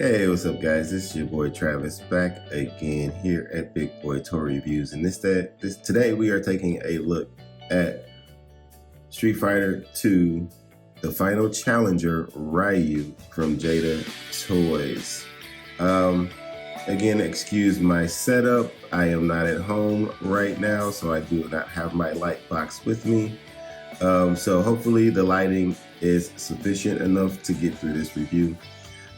Hey, what's up, guys? This is your boy Travis back again here at Big Boy Toy Reviews, and today we are taking a look at Street Fighter 2, the final challenger Ryu from Jada Toys. Again, excuse my setup. I am not at home right now, so I do not have my light box with me. So hopefully the lighting is sufficient enough to get through this review.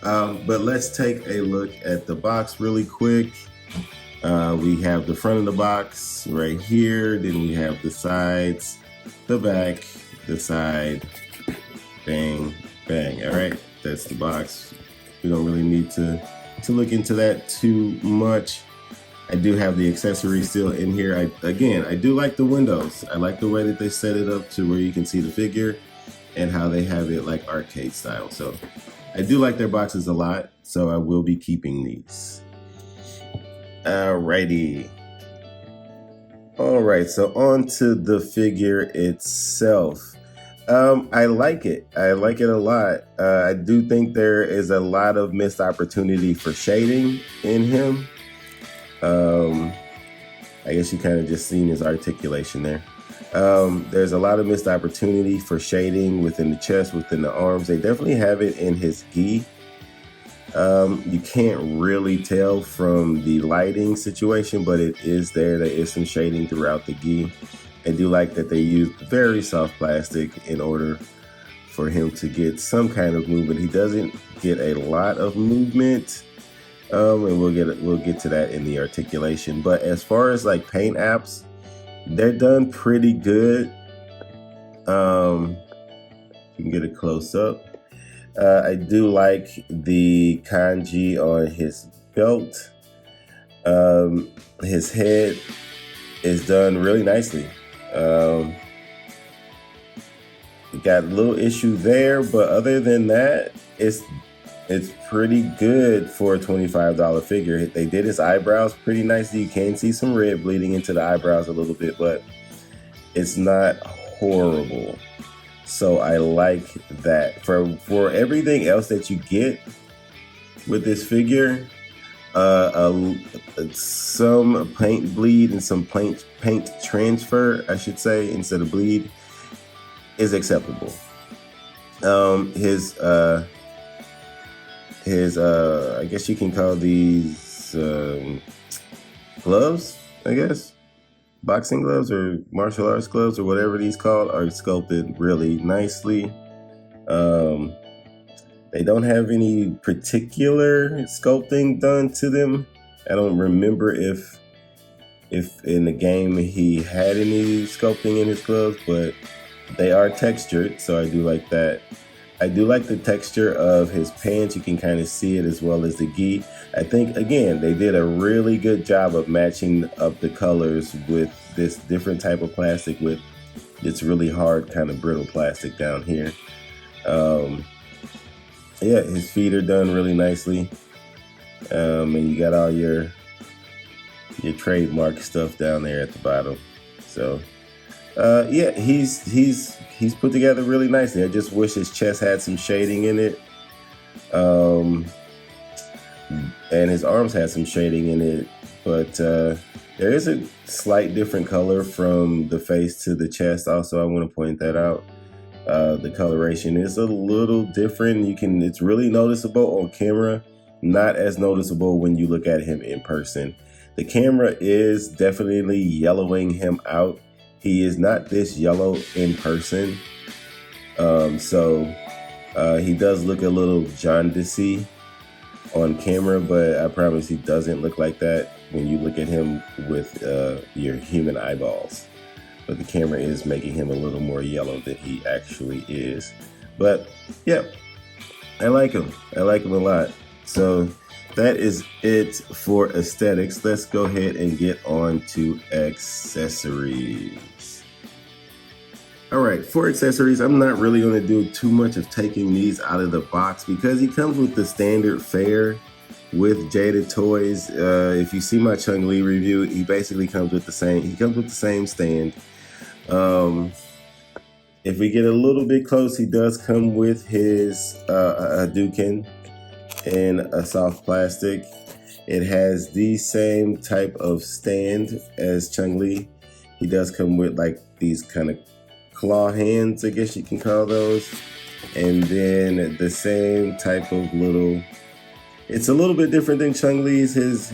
But let's take a look at the box really quick. We have the front of the box right here. Then we have the sides, the back, the side, bang, bang. All right, that's the box. We don't really need to look into that too much. I do have the accessories still in here. I do like the windows. I like the way that they set it up to where you can see the figure and how they have it like arcade style. So I do like their boxes a lot, so I will be keeping these. Alrighty. Alright, so on to the figure itself. I like it. I like it a lot. I do think there is a lot of missed opportunity for shading in him. I guess you kind of just seen his articulation there. There's a lot of missed opportunity for shading within the chest, within the arms. They definitely have it in his gi. You can't really tell from the lighting situation, but it is there. There is some shading throughout the gi. I do like that they used very soft plastic in order for him to get some kind of movement. He doesn't get a lot of movement, and we'll get to that in the articulation. But as far as like paint apps, they're done pretty good. You can get a close up. I do like the kanji on his belt. His head is done really nicely. Got a little issue there, but other than that, it's pretty good for a $25 figure. They did his eyebrows pretty nicely. You can see some red bleeding into the eyebrows a little bit, but it's not horrible. So I like that. For everything else that you get with this figure, some paint bleed and some paint transfer, I should say, instead of bleed, is acceptable. His I guess you can call these gloves, I guess, boxing gloves or martial arts gloves or whatever these called, are sculpted really nicely. They don't have any particular sculpting done to them. I don't remember if in the game he had any sculpting in his gloves, but they are textured, so I do like that. I do like the texture of his pants. You can kind of see it, as well as the gi. I think, again, they did a really good job of matching up the colors with this different type of plastic, with this really hard kind of brittle plastic down here. Yeah, his feet are done really nicely. And you got all your trademark stuff down there at the bottom. So yeah, he's put together really nicely. I just wish his chest had some shading in it, and his arms had some shading in it. But there is a slight different color from the face to the chest. Also, I want to point that out. The coloration is a little different. It's really noticeable on camera, not as noticeable when you look at him in person. The camera is definitely yellowing him out. He is not this yellow in person. So he does look a little jaundicey on camera, but I promise he doesn't look like that when you look at him with your human eyeballs. But the camera is making him a little more yellow than he actually is. But yeah, I like him. I like him a lot. So that is it for aesthetics. Let's go ahead and get on to accessories. All right, for accessories, I'm not really going to do too much of taking these out of the box because he comes with the standard fare with Jada Toys. If you see my Chun-Li review, he basically comes with the same. He comes with the same stand. If we get a little bit close, he does come with his Hadouken. in a soft plastic. It has the same type of stand as Chun-Li. He does come with like these kind of claw hands, I guess you can call those. And then the same type of little, it's a little bit different than Chun-Li's, his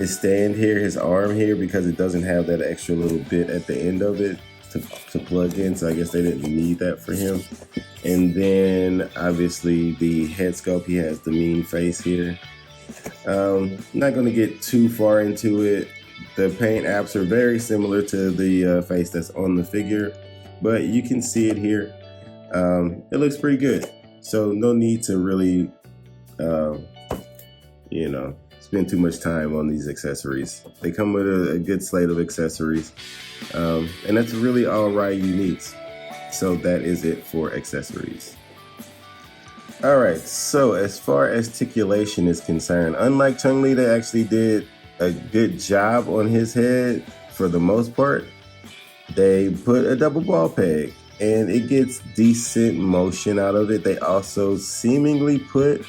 stand here, his arm here, because it doesn't have that extra little bit at the end of it to plug in. So I guess they didn't need that for him. And then obviously the head sculpt, he has the mean face here. Not going to get too far into it. The paint apps are very similar to the face that's on the figure, but you can see it here. It looks pretty good. So no need to really, spend too much time on these accessories. They come with a good slate of accessories, and that's really all Ryu needs. So that is it for accessories. All right, so as far as articulation is concerned, unlike Chun-Li, they actually did a good job on his head for the most part. They put a double ball peg and it gets decent motion out of it. They also seemingly put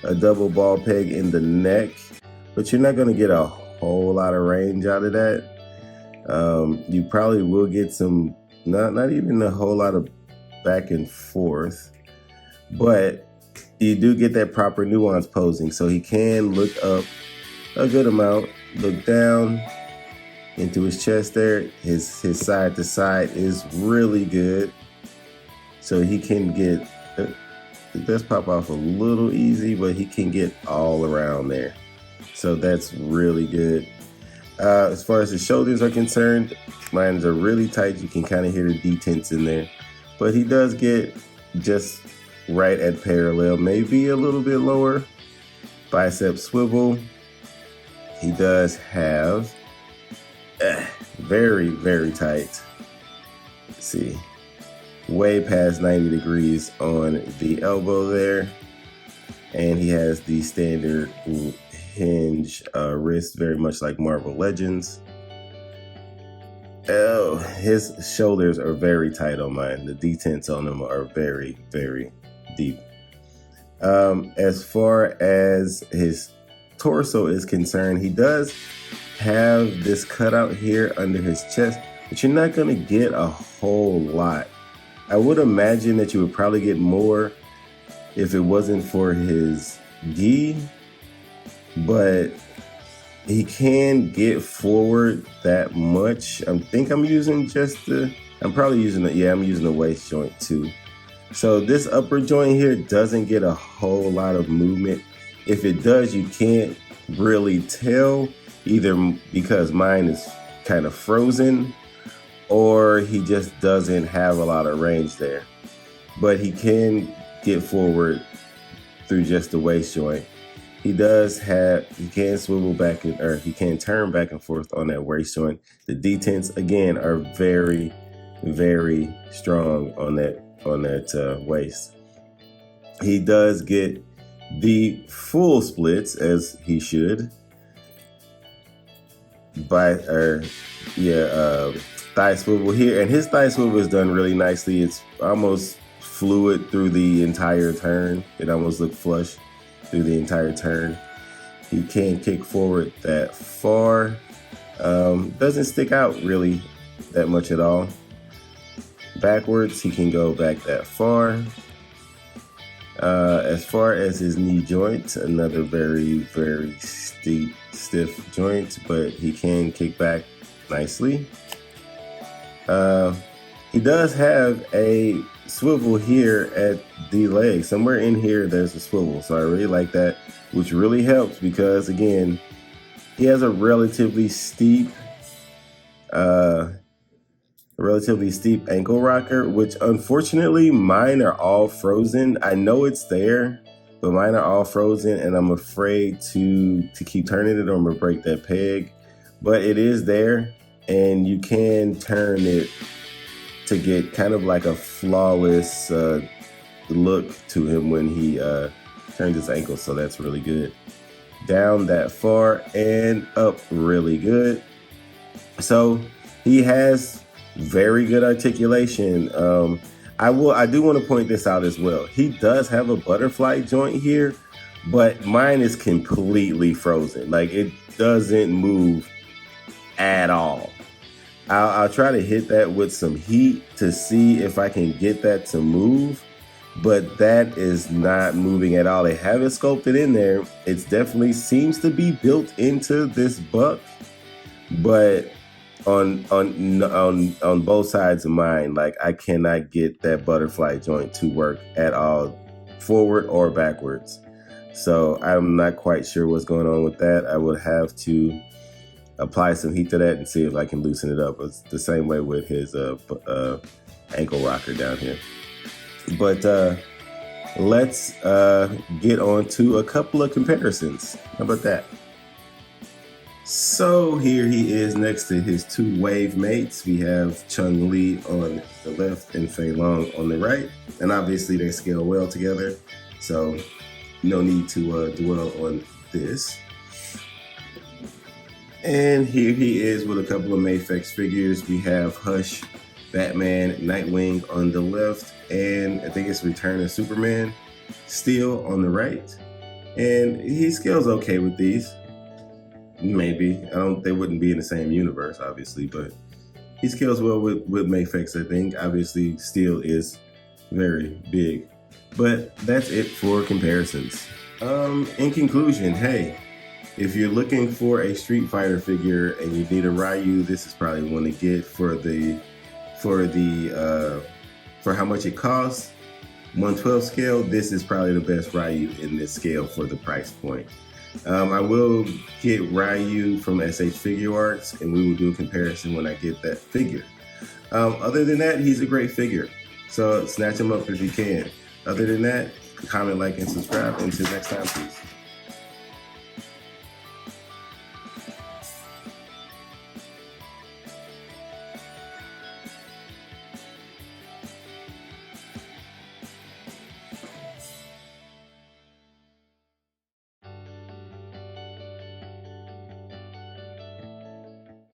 a double ball peg in the neck, but you're not going to get a whole lot of range out of that. You probably will get some, not even a whole lot of back and forth, but you do get that proper nuance posing. So he can look up a good amount, look down into his chest there. His side to side is really good. So he can get, it does pop off a little easy, but he can get all around there. So that's really good. As far as his shoulders are concerned, mine are really tight. You can kind of hear the detents in there, but he does get just right at parallel, maybe a little bit lower. Bicep swivel. He does have very, very tight. Let's see, way past 90 degrees on the elbow there. And he has the standard hinge wrist, very much like Marvel Legends. Oh, his shoulders are very tight on mine. The detents on them are very, very deep. As far as his torso is concerned, he does have this cutout here under his chest, but you're not going to get a whole lot. I would imagine that you would probably get more if it wasn't for his gi, but he can get forward that much. I'm using the waist joint too. So this upper joint here doesn't get a whole lot of movement. If it does, you can't really tell, either because mine is kind of frozen or he just doesn't have a lot of range there. But he can get forward through just the waist joint. He can swivel back or he can turn back and forth on that waist joint. The detents again are very, very strong on that waist. He does get the full splits, as he should. Thigh swivel here, and his thigh swivel is done really nicely. It's almost fluid through the entire turn. It almost looked flush through the entire turn. He can't kick forward that far. Doesn't stick out really that much at all. Backwards, he can go back that far. As far as his knee joint, another very, very stiff joint, but he can kick back nicely. He does have a swivel here at the leg. Somewhere in here, there's a swivel. So I really like that, which really helps because, again, he has a relatively steep ankle rocker, which unfortunately mine are all frozen. I know it's there, but mine are all frozen, and I'm afraid to keep turning it or I'm gonna break that peg. But it is there, and you can turn it to get kind of like a flawless look to him when he turns his ankle. So that's really good. Down that far and up really good. So he has very good articulation. I do want to point this out as well. He does have a butterfly joint here, but mine is completely frozen. Like it doesn't move at all. I'll try to hit that with some heat to see if I can get that to move, but that is not moving at all. They have it sculpted in there. It definitely seems to be built into this buck, but on both sides of mine, like I cannot get that butterfly joint to work at all, forward or backwards. So I'm not quite sure what's going on with that. I would have to apply some heat to that and see if I can loosen it up. It's the same way with his ankle rocker down here. But let's get on to a couple of comparisons. How about that? So here he is next to his two wave mates. We have Chung Li on the left and Fei Long on the right. And obviously they scale well together. So no need to dwell on this. And here he is with a couple of Mafex figures. We have Hush, Batman, Nightwing on the left, and I think it's Return of Superman Steel on the right. And he scales okay with these. Maybe. They wouldn't be in the same universe, obviously, but he scales well with Mafex, I think. Obviously, Steel is very big. But that's it for comparisons. In conclusion, hey, if you're looking for a Street Fighter figure and you need a Ryu, this is probably one to get for how much it costs. 112 scale, this is probably the best Ryu in this scale for the price point. I will get Ryu from SH Figure Arts, and we will do a comparison when I get that figure. Other than that, he's a great figure, so snatch him up if you can. Other than that, comment, like, and subscribe. Until next time, peace.